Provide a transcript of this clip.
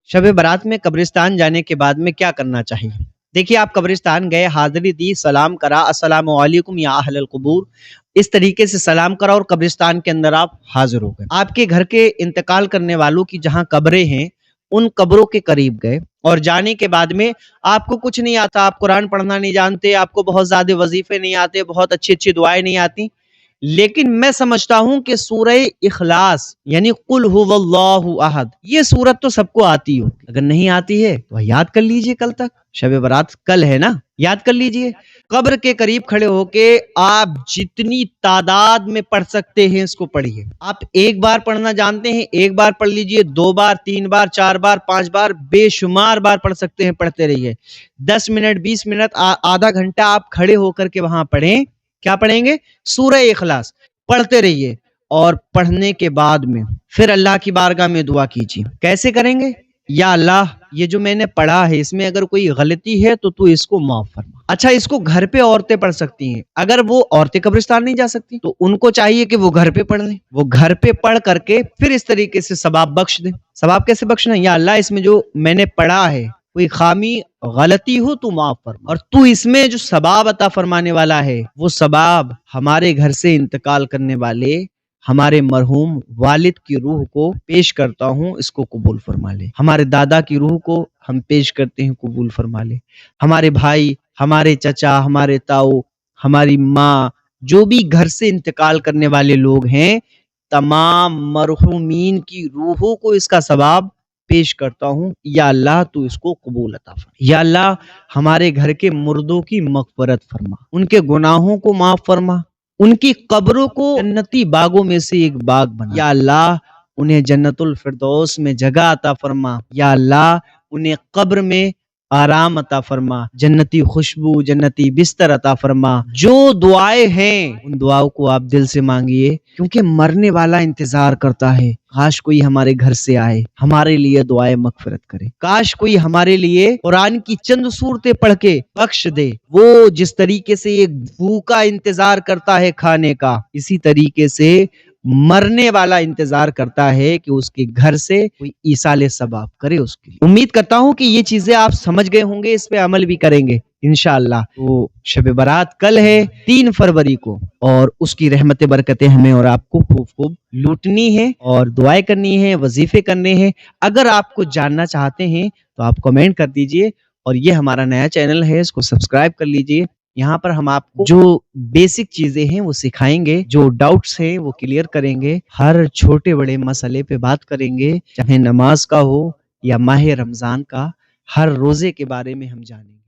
शब बारात में कब्रिस्तान जाने के बाद में क्या करना चाहिए? देखिए, आप कब्रिस्तान गए, हाजिरी दी, सलाम करा, अस्सलामु अलैकुम या अहलल कुबूर, इस तरीके से सलाम करा और कब्रिस्तान के अंदर आप हाजिर हो गए। आपके घर के इंतकाल करने वालों की जहां कब्रें हैं, उन कब्रों के करीब गए और जाने के बाद में आपको कुछ नहीं आता, आप कुरान पढ़ना नहीं जानते, आपको बहुत ज्यादा वजीफे नहीं आते, बहुत अच्छी अच्छी दुआएं नहीं आती, लेकिन मैं समझता हूं कि सूरह इखलास यानी कुल हुवल्लाहु अहद, ये सूरत तो सबको आती हो। अगर नहीं आती है तो याद कर लीजिए, कल तक शब बारात कल है ना, याद कर लीजिए। कब्र के करीब खड़े होके आप जितनी तादाद में पढ़ सकते हैं इसको पढ़िए। आप एक बार पढ़ना जानते हैं, एक बार पढ़ लीजिए, 2 बार, 3 बार, 4 बार, 5 बार, बेशुमार बार पढ़ सकते हैं, पढ़ते रहिए। 10 मिनट, 20 मिनट, आधा घंटा आप खड़े होकर के वहां पढ़ें। क्या पढ़ेंगे? सूरह इखलास पढ़ते रहिए और पढ़ने के बाद में फिर अल्लाह की बारगाह में दुआ कीजिए। कैसे करेंगे? या अल्लाह, ये जो मैंने पढ़ा है इसमें अगर कोई गलती है तो तू इसको माफ फरमा। अच्छा, इसको घर पे औरतें पढ़ सकती हैं। अगर वो औरतें कब्रिस्तान नहीं जा सकती तो उनको चाहिए कि वो घर पे पढ़ लें। वो घर पे पढ़ करके फिर इस तरीके से सवाब बख्श दें। सवाब कैसे बख्शना? या अल्लाह, इसमें जो मैंने पढ़ा है कोई खामी गलती हो तो माफ फरमा, और तू इसमें जो सबाब अता फरमाने वाला है वो सबाब हमारे घर से इंतकाल करने वाले हमारे मरहूम वालिद की रूह को पेश करता हूँ, इसको कबूल फरमा ले। हमारे दादा की रूह को हम पेश करते हैं, कबूल फरमा ले। हमारे भाई, हमारे चचा, हमारे ताऊ, हमारी माँ, जो भी घर से इंतकाल करने वाले लोग हैं, तमाम मरहूमीन की रूहों को इसका सवाब पेश करता हूँ। या अल्लाह, तू इसको कबूल अता फरमा। या अल्लाह, हमारे घर के मुर्दों की मग़फ़िरत फरमा, उनके गुनाहों को माफ फरमा, उनकी कब्रों को जन्नती बागों में से एक बाग बना। या अल्लाह, उन्हें जन्नतुल फिरदौस में जगह अता फरमा। या अल्लाह, उन्हें कब्र में आराम अता फरमा, जन्नती खुशबू, जन्नती बिस्तर अता फरमा। जो दुआएं हैं उन दुआओं को आप दिल से मांगिए, क्योंकि मरने वाला इंतजार करता है। काश कोई हमारे घर से आए, हमारे लिए दुआएं मगफिरत करे। काश कोई हमारे लिए कुरान की चंद सूरतें पढ़ के बख्श दे। वो जिस तरीके से एक भूखा इंतजार करता है खाने का, इसी तरीके से मरने वाला इंतजार करता है कि उसके घर से कोई ईसाले सबाब करे उसके लिए। उम्मीद करता हूं कि ये चीजें आप समझ गए होंगे, इस पे अमल भी करेंगे इंशाअल्लाह। तो शब बारात कल है 3 फरवरी को, और उसकी रहमत बरकतें हमें और आपको खूब खूब लूटनी है और दुआएं करनी है, वजीफे करने हैं। अगर आपको जानना चाहते हैं तो आप कमेंट कर दीजिए, और ये हमारा नया चैनल है, इसको सब्सक्राइब कर लीजिए। यहाँ पर हम आपको जो बेसिक चीजें हैं वो सिखाएंगे, जो डाउट्स हैं वो क्लियर करेंगे, हर छोटे बड़े मसले पे बात करेंगे, चाहे नमाज का हो या माह रमजान का, हर रोजे के बारे में हम जानेंगे।